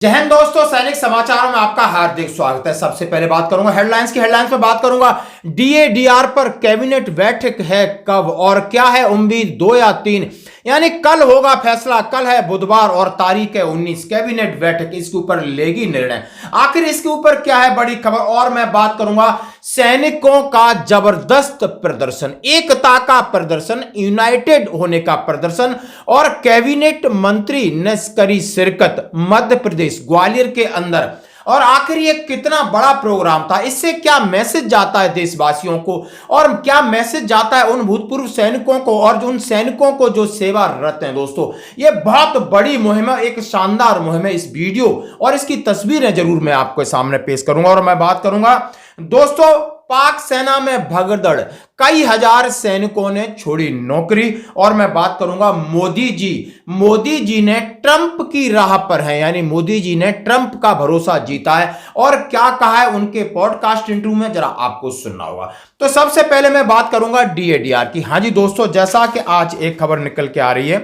जय हिंद दोस्तों, सैनिक समाचारों में आपका हार्दिक स्वागत है। सबसे पहले बात करूंगा हेडलाइंस में बात करूंगा डीएडीआर पर कैबिनेट बैठक है कब और क्या है उम्मीद, 2 या 3 यानी कल होगा फैसला। कल है बुधवार और तारीख है 19। कैबिनेट बैठक इसके ऊपर लेगी निर्णय। आखिर इसके ऊपर क्या है बड़ी खबर। और मैं बात करूंगा सैनिकों का जबरदस्त प्रदर्शन, एकता का प्रदर्शन, यूनाइटेड होने का प्रदर्शन और कैबिनेट मंत्री ने करी शिरकत मध्य प्रदेश ग्वालियर के अंदर। और आखिर ये कितना बड़ा प्रोग्राम था, इससे क्या मैसेज जाता है देशवासियों को और क्या मैसेज जाता है उन भूतपूर्व सैनिकों को और उन सैनिकों को जो सेवारत हैं। दोस्तों ये बहुत बड़ी मुहिम है, एक शानदार मुहिम है। इस वीडियो और इसकी तस्वीरें जरूर मैं आपके सामने पेश करूंगा। और मैं बात करूंगा दोस्तों पाक सेना में भगदड़, कई हजार सैनिकों ने छोड़ी नौकरी। और मैं बात करूंगा मोदी जी ने ट्रंप की राह पर हैं, यानी मोदी जी ने ट्रंप का भरोसा जीता है। और क्या कहा है उनके पॉडकास्ट इंटरव्यू में, जरा आपको सुनना होगा। तो सबसे पहले मैं बात करूंगा डीएडीआर की। हाँ जी दोस्तों, जैसा कि आज एक खबर निकल के आ रही है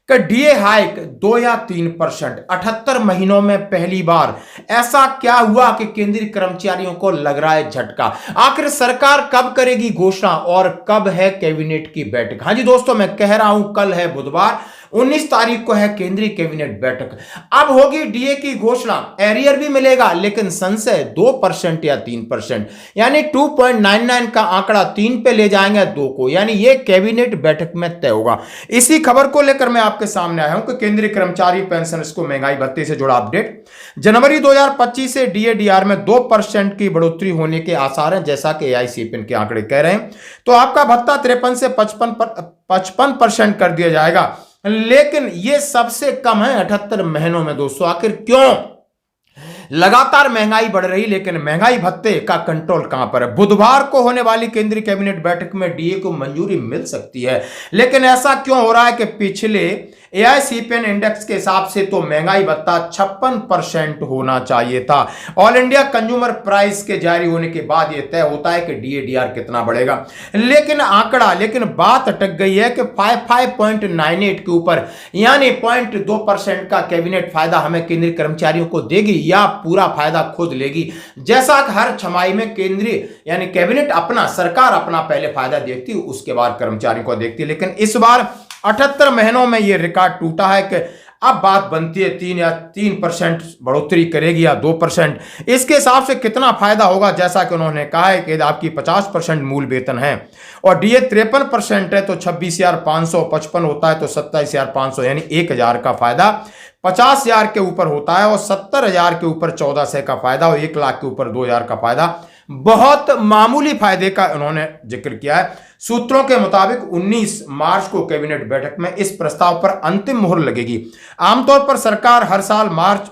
कि डीए हाइक 2 या 3%, 78 महीनों में पहली बार। ऐसा क्या हुआ कि केंद्रीय कर्मचारियों को लग रहा है झटका। आखिर सरकार कब करेगी घोषणा और कब है कैबिनेट की बैठक। हाँ जी दोस्तों, मैं कह रहा हूं कल है बुधवार, 19 तारीख को है केंद्रीय कैबिनेट बैठक। अब होगी डीए की घोषणा, एरियर भी मिलेगा, लेकिन संशय 2% या 3%, यानी 2.99 का आंकड़ा 3 पे ले जाएंगे 2 को, यानी ये कैबिनेट बैठक में तय होगा। इसी खबर को लेकर मैं आपके सामने आया हूं कि केंद्रीय कर्मचारी पेंशन को महंगाई भत्ते से जुड़ा अपडेट। जनवरी 2025 से डीएडीआर में 2% की बढ़ोतरी होने के आसार हैं, जैसा कि एआईसीपीएन के आंकड़े कह रहे हैं। तो आपका भत्ता 53 से 55% कर दिया जाएगा, लेकिन यह सबसे कम है 78 महीनों में। दोस्तों आखिर क्यों लगातार महंगाई बढ़ रही, लेकिन महंगाई भत्ते का कंट्रोल कहां पर है। बुधवार को होने वाली केंद्रीय कैबिनेट बैठक में डीए को मंजूरी मिल सकती है, लेकिन ऐसा क्यों हो रहा है कि पिछले एआईसीपीएन इंडेक्स के हिसाब से तो महंगाई भत्ता 56% होना चाहिए था। ऑल इंडिया कंज्यूमर प्राइस के जारी होने के बाद यह तय होता है कि डीएडीआर कितना बढ़ेगा, लेकिन बात अटक गई है कि 5.98 के ऊपर, यानी 0.2% का कैबिनेट फायदा हमें केंद्रीय कर्मचारियों को देगी या पूरा फायदा खुद लेगी। जैसा कि हर छमाही में केंद्रीय यानी कैबिनेट सरकार अपना पहले फायदा देखती, उसके बाद कर्मचारियों को देखती, लेकिन इस बार 78 महीनों में यह रिकॉर्ड टूटा है कि अब बात बनती है 3% बढ़ोतरी करेगी या 2%। इसके हिसाब से कितना फायदा होगा, जैसा कि उन्होंने कहा है कि आपकी 50% मूल वेतन है और डीए 53% है तो 26,500, 55 होता है तो 27,500, यानी 1,000 का फायदा। 50,000 के ऊपर होता है और 70,000 के ऊपर 1,400 का फायदा और 1 लाख के ऊपर 2,000 का फायदा। बहुत मामूली फायदे का उन्होंने जिक्र किया है। सूत्रों के मुताबिक 19 मार्च को कैबिनेट बैठक में इस प्रस्ताव पर अंतिम मुहर लगेगी। आमतौर पर सरकार हर साल मार्च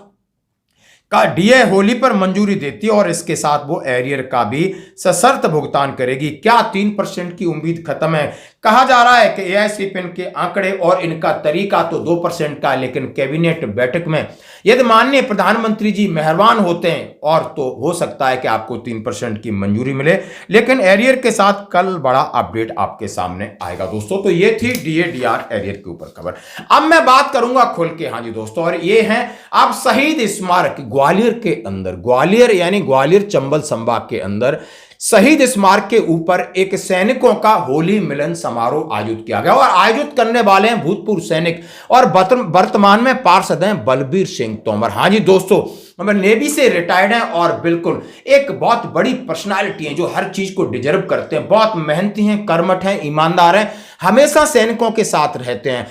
का डीए होली पर मंजूरी देती है और इसके साथ वो एरियर का भी सशर्त भुगतान करेगी। क्या 3% की उम्मीद खत्म है? कहा जा रहा है कि एआईसीपीएन के आंकड़े और इनका तरीका तो 2% का, लेकिन कैबिनेट बैठक में यदि माननीय प्रधानमंत्री जी मेहरबान होते हैं और तो हो सकता है कि आपको 3% की मंजूरी मिले, लेकिन एरियर के साथ कल बड़ा अपडेट आपके सामने आएगा। दोस्तों तो ये थी डीएडीआर एरियर के ऊपर खबर। अब मैं बात करूंगा खुल के। हाँ जी दोस्तों, और ये है आप शहीद स्मारक ग्वालियर के अंदर, ग्वालियर यानी ग्वालियर चंबल संभाग के अंदर शहीद स्मारक के ऊपर एक सैनिकों का होली मिलन समारोह आयोजित किया गया और आयोजित करने वाले हैं भूतपूर्व सैनिक और वर्तमान में पार्षद हैं बलबीर सिंह तोमर। हाँ जी दोस्तों, नेवी से रिटायर्ड हैं और बिल्कुल एक बहुत बड़ी पर्सनालिटी है जो हर चीज को डिजर्व करते हैं, बहुत मेहनती हैं, कर्मठ हैं, ईमानदार हैं, हमेशा सैनिकों के साथ रहते हैं।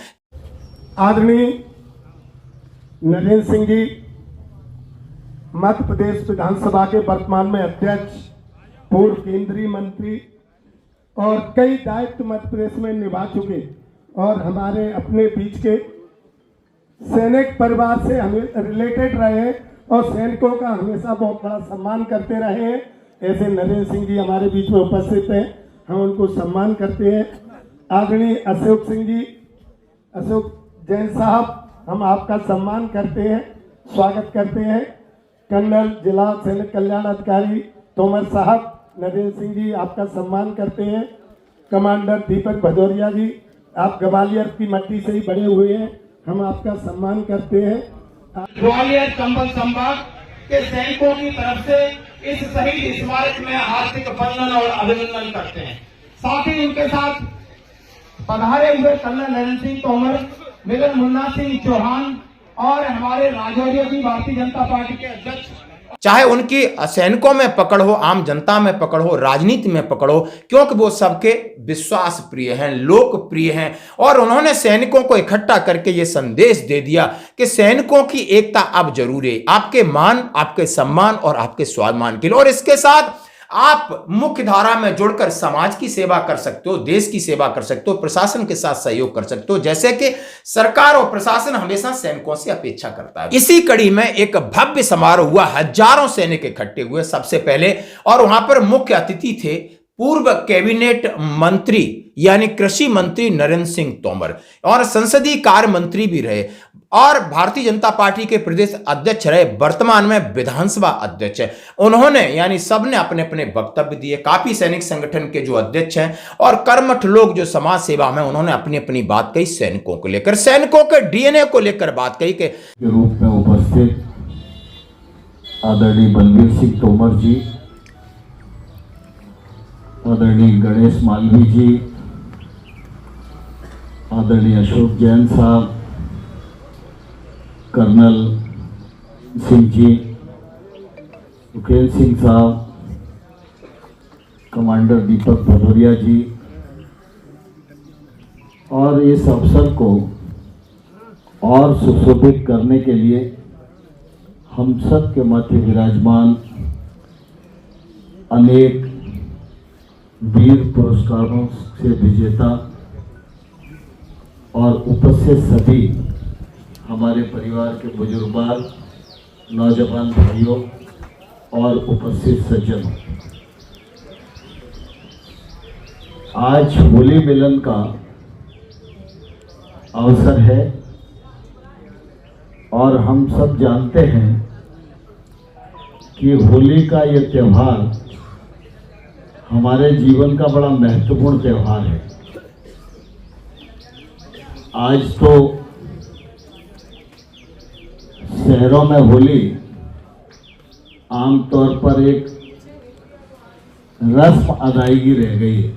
आदरणीय नरेंद्र सिंह जी मध्य प्रदेश विधानसभा के वर्तमान में अध्यक्ष, पूर्व केंद्रीय मंत्री और कई दायित्व मध्य प्रदेश में निभा चुके और हमारे अपने बीच के सैनिक परिवार से हमें रिलेटेड रहे हैं और सैनिकों का हमेशा बहुत बड़ा सम्मान करते रहे हैं, ऐसे नरेंद्र सिंह जी हमारे बीच में उपस्थित हैं, हम उनको सम्मान करते हैं। आदरणीय अशोक सिंह जी, अशोक जैन साहब, हम आपका सम्मान करते हैं, स्वागत करते हैं। कर्नल जिला सैनिक कल्याण अधिकारी तोमर साहब, नरेंद्र सिंह जी आपका सम्मान करते हैं। कमांडर दीपक भदौरिया जी, आप ग्वालियर की मट्टी से ही बड़े हुए हैं, हम आपका सम्मान करते हैं। ग्वालियर चंबल संभाग के सैनिकों की तरफ से इस शहीद स्मारक में हार्दिक वंदन और अभिनंदन करते हैं। साथ ही उनके साथ पधारे हुए कर्नल नरेंद्र सिंह तोमर, मिलन मुन्ना सिंह चौहान और हमारे राजौरी की भारतीय जनता पार्टी के अध्यक्ष, चाहे उनकी सैनिकों में पकड़ हो, आम जनता में पकड़ हो, राजनीति में पकड़ हो, क्योंकि वो सबके विश्वास प्रिय हैं, लोकप्रिय हैं। और उन्होंने सैनिकों को इकट्ठा करके ये संदेश दे दिया कि सैनिकों की एकता अब जरूरी है, आपके मान, आपके सम्मान और आपके स्वाभिमान के लिए। और इसके साथ आप मुख्य धारा में जुड़कर समाज की सेवा कर सकते हो, देश की सेवा कर सकते हो, प्रशासन के साथ सहयोग कर सकते हो, जैसे कि सरकार और प्रशासन हमेशा सैनिकों से अपेक्षा करता है। इसी कड़ी में एक भव्य समारोह हुआ, हजारों सैनिक इकट्ठे हुए सबसे पहले, और वहां पर मुख्य अतिथि थे पूर्व कैबिनेट मंत्री यानी कृषि मंत्री नरेंद्र सिंह तोमर, और संसदीय कार्य मंत्री भी रहे, और भारतीय जनता पार्टी के प्रदेश अध्यक्ष रहे, वर्तमान में विधानसभा अध्यक्ष है। उन्होंने यानी सबने अपने अपने वक्तव्य दिए। काफी सैनिक संगठन के जो अध्यक्ष हैं और कर्मठ लोग जो समाज सेवा में, उन्होंने अपनी अपनी बात कही सैनिकों को लेकर, सैनिकों के डीएनए को लेकर बात कही के रूप में उपस्थित आदरणीय बलबीर सिंह तोमर जी, आदरणीय गणेश मालवीय जी, आदरणीय अशोक जैन साहब, कर्नल सिंह जी, सुखेल सिंह साहब, कमांडर दीपक भदौरिया जी, और इस अवसर को और सुशोभित करने के लिए हम सब के मध्य विराजमान अनेक वीर पुरस्कारों से विजेता और उपस्थित सभी हमारे परिवार के बुजुर्ग, नौजवान भाइयों और उपस्थित सज्जनों, आज होली मिलन का अवसर है और हम सब जानते हैं कि होली का ये त्यौहार हमारे जीवन का बड़ा महत्वपूर्ण त्यौहार है। आज तो शहरों में होली आमतौर पर एक रस्म अदायगी रह गई है,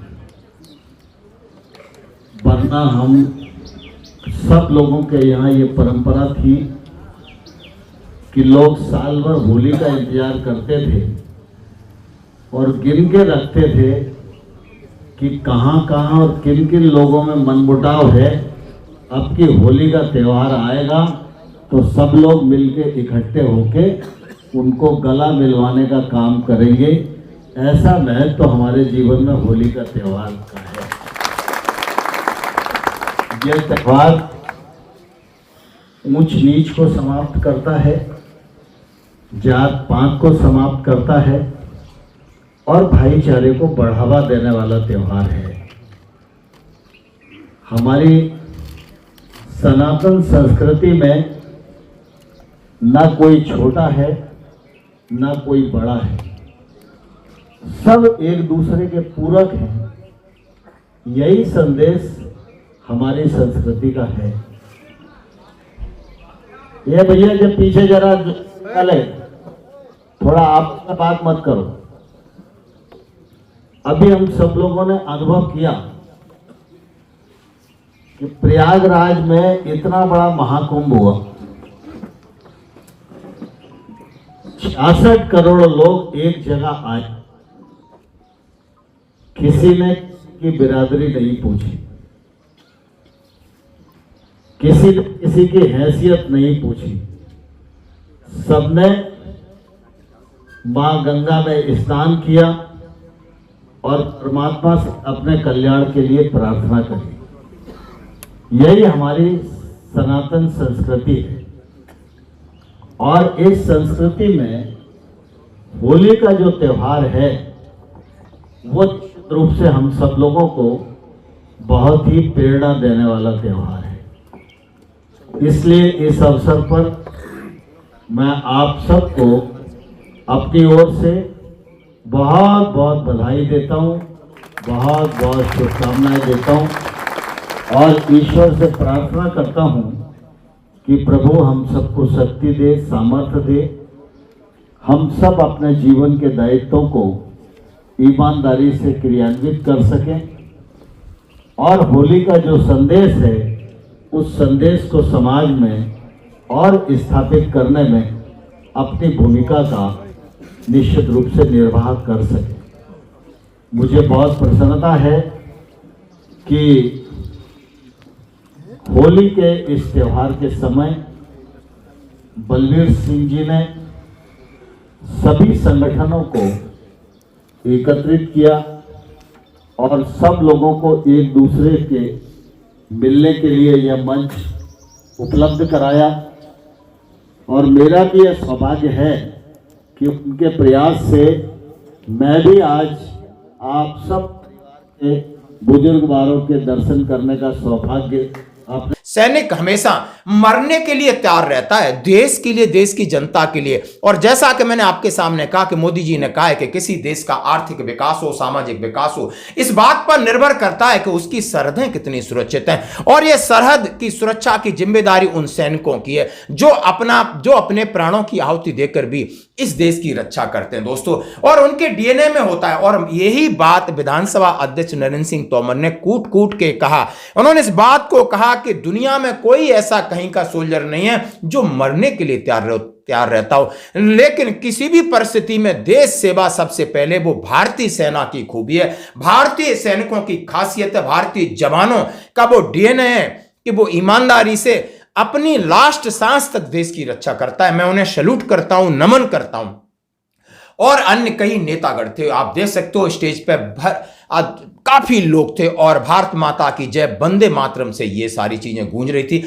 वरना हम सब लोगों के यहाँ ये परंपरा थी कि लोग साल भर होली का इंतजार करते थे और गिन के रखते थे कि कहाँ कहाँ और किन किन लोगों में मनमुटाव है। अब की होली का त्यौहार आएगा तो सब लोग मिलके इकट्ठे होके उनको गला मिलवाने का काम करेंगे। ऐसा महत्व तो हमारे जीवन में होली का त्यौहार का है। यह त्यौहार ऊंच नीच को समाप्त करता है, जात पात को समाप्त करता है और भाईचारे को बढ़ावा देने वाला त्यौहार है। हमारी सनातन संस्कृति में ना कोई छोटा है ना कोई बड़ा है, सब एक दूसरे के पूरक हैं। यही संदेश हमारी संस्कृति का है। ये भैया जब पीछे जरा चले, थोड़ा आप बात मत करो। अभी हम सब लोगों ने अनुभव किया कि प्रयागराज में इतना बड़ा महाकुंभ हुआ, 66 करोड़ लोग एक जगह आए, किसी ने की बिरादरी नहीं पूछी, किसी ने किसी की हैसियत नहीं पूछी, सबने मां गंगा में स्नान किया और परमात्मा से अपने कल्याण के लिए प्रार्थना करी। यही हमारी सनातन संस्कृति है और इस संस्कृति में होली का जो त्यौहार है वो रूप से हम सब लोगों को बहुत ही प्रेरणा देने वाला त्यौहार है। इसलिए इस अवसर पर मैं आप सबको अपनी ओर से बहुत बहुत बधाई देता हूँ, बहुत बहुत शुभकामनाएं देता हूँ और ईश्वर से प्रार्थना करता हूँ कि प्रभु हम सबको शक्ति दे, सामर्थ्य दे, हम सब अपने जीवन के दायित्वों को ईमानदारी से क्रियान्वित कर सकें और होली का जो संदेश है उस संदेश को समाज में और स्थापित करने में अपनी भूमिका का निश्चित रूप से निर्वाह कर सके। मुझे बहुत प्रसन्नता है कि होली के इस त्यौहार के समय बलबीर सिंह जी ने सभी संगठनों को एकत्रित किया और सब लोगों को एक दूसरे के मिलने के लिए यह मंच उपलब्ध कराया। और मेरा भी यह सौभाग्य है कि उनके प्रयास से मैं भी आज आप सब के बुजुर्गवारों के दर्शन करने का सौभाग्य आपने। सैनिक हमेशा मरने के लिए तैयार रहता है, देश के लिए, देश की जनता के लिए। और जैसा कि मैंने आपके सामने कहा कि मोदी जी ने कहा है कि किसी देश का आर्थिक विकास हो, सामाजिक विकास हो, इस बात पर निर्भर करता है कि उसकी सरहदें कितनी सुरक्षित हैं। और यह सरहद की सुरक्षा की जिम्मेदारी उन सैनिकों की है जो अपने प्राणों की आहुति देकर भी इस देश की रक्षा करते हैं दोस्तों, और उनके डीएनए में होता है। और यही बात विधानसभा अध्यक्ष नरेंद्र सिंह तोमर ने कूट कूट के कहा। उन्होंने इस बात को कहा कि दुनिया में कोई ऐसा कहीं का सोल्जर नहीं है जो मरने के लिए तैयार रहता हो, लेकिन किसी भी परिस्थिति में देश सेवा सबसे पहले वो भारतीय सेना की खूबी है, भारतीय सैनिकों की खासियत है, भारतीय जवानों का वो डीएनए है कि वो ईमानदारी से अपनी लास्ट सांस तक देश की रक्षा करता है। मैं उन्हें सैल्यूट करता हूं, नमन करता हूं। और अन्य कई नेतागण थे, आप देख सकते हो स्टेज पे काफी लोग थे और भारत माता की जय, वंदे मातरम से ये सारी चीजें गूंज रही थी।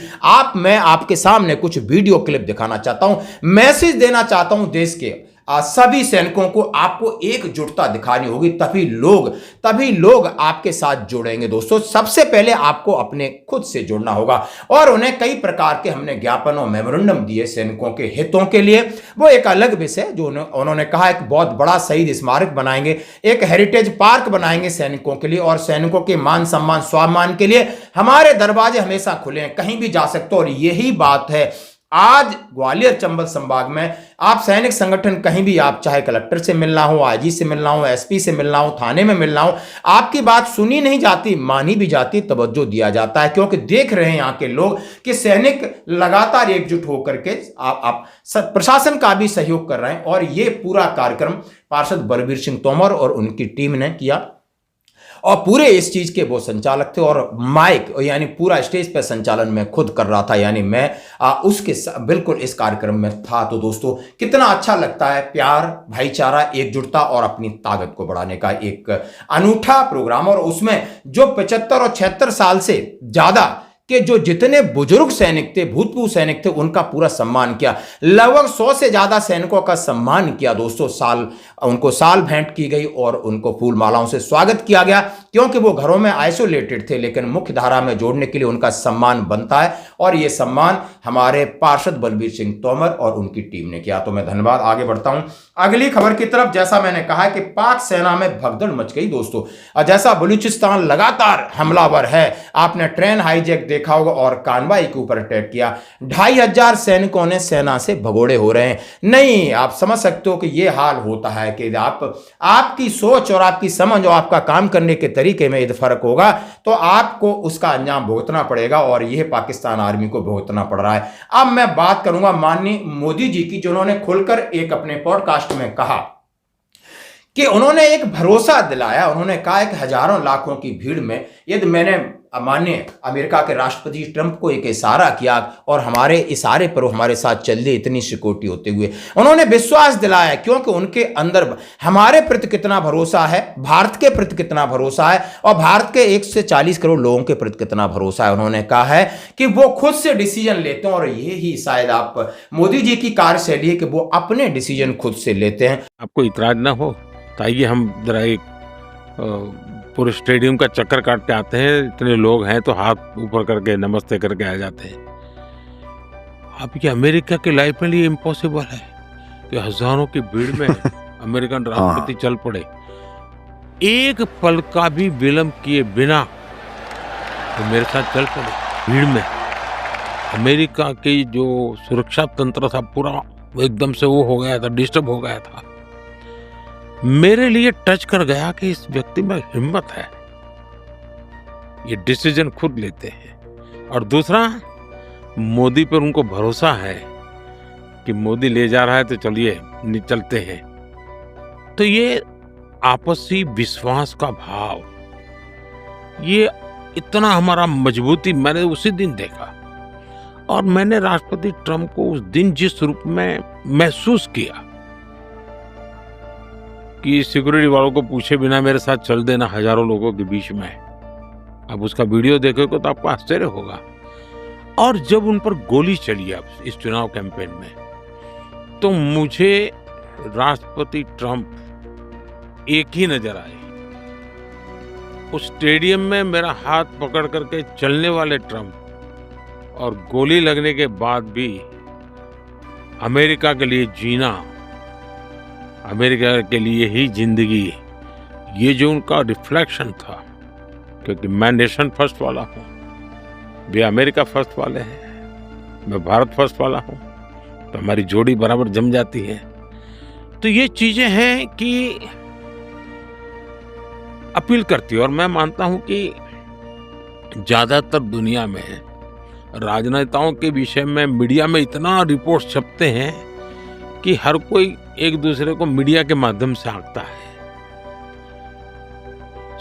मैं आपके सामने कुछ वीडियो क्लिप दिखाना चाहता हूं, मैसेज देना चाहता हूं देश के सभी सैनिकों को। आपको एकजुटता दिखानी होगी, तभी लोग आपके साथ जुड़ेंगे दोस्तों। सबसे पहले आपको अपने खुद से जुड़ना होगा और उन्हें कई प्रकार के हमने ज्ञापन और मेमोरेंडम दिए सैनिकों के हितों के लिए। वो एक अलग विषय जो उन्होंने कहा, एक बहुत बड़ा शहीद स्मारक बनाएंगे, एक हेरिटेज पार्क बनाएंगे सैनिकों के लिए, और सैनिकों के मान सम्मान स्वाभिमान के लिए हमारे दरवाजे हमेशा खुले हैं, कहीं भी जा सकते हो। और यही बात है आज ग्वालियर चंबल संभाग में आप सैनिक संगठन कहीं भी, आप चाहे कलेक्टर से मिलना हो, आईजी से मिलना हो, एसपी से मिलना हो, थाने में मिलना हो, आपकी बात सुनी नहीं जाती, मानी भी जाती, तवज्जो दिया जाता है, क्योंकि देख रहे हैं यहाँ के लोग कि सैनिक लगातार एकजुट होकर के आप प्रशासन का भी सहयोग कर रहे हैं। और ये पूरा कार्यक्रम पार्षद बलबीर सिंह तोमर और उनकी टीम ने किया और पूरे इस चीज के वो संचालक थे, और माइक यानी पूरा स्टेज पे संचालन में खुद कर रहा था, यानी मैं उसके बिल्कुल इस कार्यक्रम में था। तो दोस्तों कितना अच्छा लगता है, प्यार, भाईचारा, एकजुटता और अपनी ताकत को बढ़ाने का एक अनूठा प्रोग्राम। और उसमें जो 75 और 76 साल से ज्यादा कि जो जितने बुजुर्ग सैनिक थे, भूतपूर्व सैनिक थे, उनका पूरा सम्मान किया। लगभग 100 से ज्यादा सैनिकों का सम्मान किया दोस्तों। उनको साल भेंट की गई और उनको फूल मालाओं से स्वागत किया गया, क्योंकि वो घरों में आइसोलेटेड थे, लेकिन मुख्य धारा में जोड़ने के लिए उनका सम्मान बनता है। और ये सम्मान हमारे पार्षद बलबीर सिंह तोमर और उनकी टीम ने किया। तो मैं धन्यवाद, आगे बढ़ता हूं अगली खबर की तरफ। जैसा मैंने कहा कि पाक सेना में भगदड़ मच गई दोस्तों, जैसा बलूचिस्तान लगातार हमलावर है, आपने ट्रेन हाईजैक देखा होगा और कानवाई के ऊपर अटैक किया। 2500 सैनिकों ने सेना से भगोड़े हो रहे हैं। नहीं, आप समझ सकते हो कि यह हाल होता है कि आपकी सोच और आपकी समझ और आपका काम करने के तरीके में यदि फर्क होगा तो आपको उसका अंजाम भुगतना पड़ेगा, और यह पाकिस्तान आर्मी को भुगतना पड़ रहा है। अब मैं बात करूंगा माननीय मोदी जी की, जिन्होंने खुलकर एक अपने पॉडकास्ट में कहा कि उन्होंने एक भरोसा दिलाया। उन्होंने कहा कि हजारों लाखों की भीड़ में यदि मैंने माननीय अमेरिका के राष्ट्रपति ट्रंप को एक इशारा किया और हमारे इशारे पर हमारे साथ चल दी इतनी सिक्योरिटी होते हुए, उन्होंने विश्वास दिलाया, क्योंकि उनके अंदर हमारे प्रति कितना भरोसा है, भारत के प्रति कितना भरोसा है और भारत के 140 करोड़ लोगों के प्रति कितना भरोसा है। उन्होंने कहा है कि वो खुद से डिसीजन लेते हैं, और यही शायद आप मोदी जी की कार्यशैली है कि वो अपने डिसीजन खुद से लेते हैं। आपको इतराज ना हो तो आइए हम जरा एक पूरे स्टेडियम का चक्कर काट के आते हैं। इतने लोग हैं तो हाथ ऊपर करके नमस्ते करके आ जाते हैं। अब ये अमेरिका के लाइफ में ये इम्पॉसिबल है कि हजारों की भीड़ में अमेरिकन राष्ट्रपति चल पड़े, एक पल का भी विलंब किए बिना तो मेरे साथ चल पड़े भीड़ में। अमेरिका की जो सुरक्षा तंत्र था पूरा एकदम से वो हो गया था, डिस्टर्ब हो गया था। मेरे लिए टच कर गया कि इस व्यक्ति में हिम्मत है, ये डिसीजन खुद लेते हैं। और दूसरा, मोदी पर उनको भरोसा है कि मोदी ले जा रहा है तो चलिए चलते हैं। तो ये आपसी विश्वास का भाव, ये इतना हमारा मजबूती मैंने उसी दिन देखा। और मैंने राष्ट्रपति ट्रंप को उस दिन जिस रूप में महसूस किया कि सिक्योरिटी वालों को पूछे बिना मेरे साथ चल देना हजारों लोगों के बीच में, अब उसका वीडियो देखोगे तो आपको आश्चर्य होगा। और जब उन पर गोली चली अब इस चुनाव कैंपेन में, तो मुझे राष्ट्रपति ट्रंप एक ही नजर आए। उस स्टेडियम में मेरा हाथ पकड़ करके चलने वाले ट्रंप, और गोली लगने के बाद भी अमेरिका के लिए जीना, अमेरिका के लिए ही जिंदगी, ये जो उनका रिफ्लेक्शन था, क्योंकि मैं नेशन फर्स्ट वाला हूँ, वे अमेरिका फर्स्ट वाले हैं, मैं भारत फर्स्ट वाला हूँ, तो हमारी जोड़ी बराबर जम जाती है। तो ये चीजें हैं कि अपील करती है। और मैं मानता हूँ कि ज्यादातर दुनिया में राजनेताओं के विषय में मीडिया में इतना रिपोर्ट छपते हैं कि हर कोई एक दूसरे को मीडिया के माध्यम से आंकता है,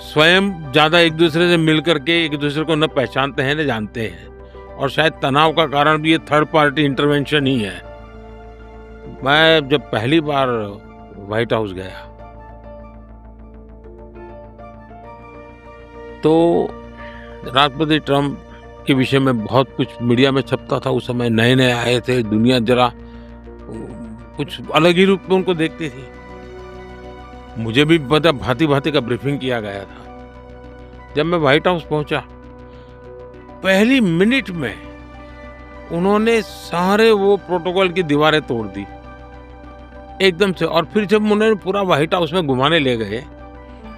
स्वयं ज्यादा एक दूसरे से मिल करके एक दूसरे को न पहचानते हैं न जानते हैं। और शायद तनाव का कारण भी ये थर्ड पार्टी इंटरवेंशन ही है। मैं जब पहली बार व्हाइट हाउस गया तो राष्ट्रपति ट्रंप के विषय में बहुत कुछ मीडिया में छपता था। उस समय नए नए आए थे, दुनिया जरा कुछ अलग ही रूप में उनको देखती थी। मुझे भी पता, भांति भांति का ब्रीफिंग किया गया था। जब मैं व्हाइट हाउस पहुंचा, पहली मिनट में उन्होंने सारे वो प्रोटोकॉल की दीवारें तोड़ दी एकदम से। और फिर जब उन्होंने पूरा व्हाइट हाउस में घुमाने ले गए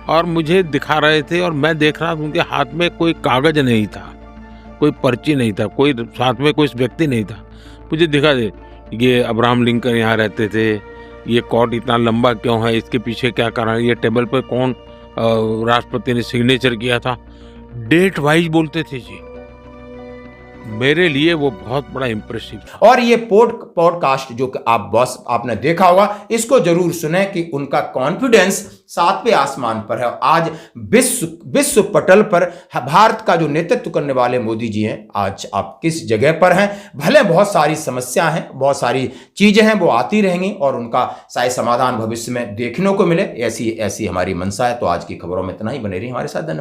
और मुझे दिखा रहे थे, और मैं देख रहा था उनके हाथ में कोई कागज नहीं था, कोई पर्ची नहीं था, कोई साथ में कोई व्यक्ति नहीं था। मुझे दिखा दे, ये अब्राहम लिंकन यहाँ रहते थे, ये कोर्ट इतना लंबा क्यों है, इसके पीछे क्या कारण है, ये टेबल पर कौन राष्ट्रपति ने सिग्नेचर किया था, डेट वाइज बोलते थे जी। मेरे लिए वो बहुत बड़ा इंप्रेसिव था। और ये पॉडकास्ट जो कि आप बॉस आपने देखा होगा, इसको जरूर सुने कि उनका कॉन्फिडेंस 7वें आसमान पर है। आज विश्व पटल पर भारत का जो नेतृत्व करने वाले मोदी जी हैं, आज आप किस जगह पर हैं। भले बहुत सारी समस्याएं हैं, बहुत सारी चीजें हैं, वो आती रहेंगी और उनका शायद समाधान भविष्य में देखने को मिले, ऐसी हमारी मंशा है। तो आज की खबरों में इतना ही। बने रहिए हमारे साथ। धन्यवाद।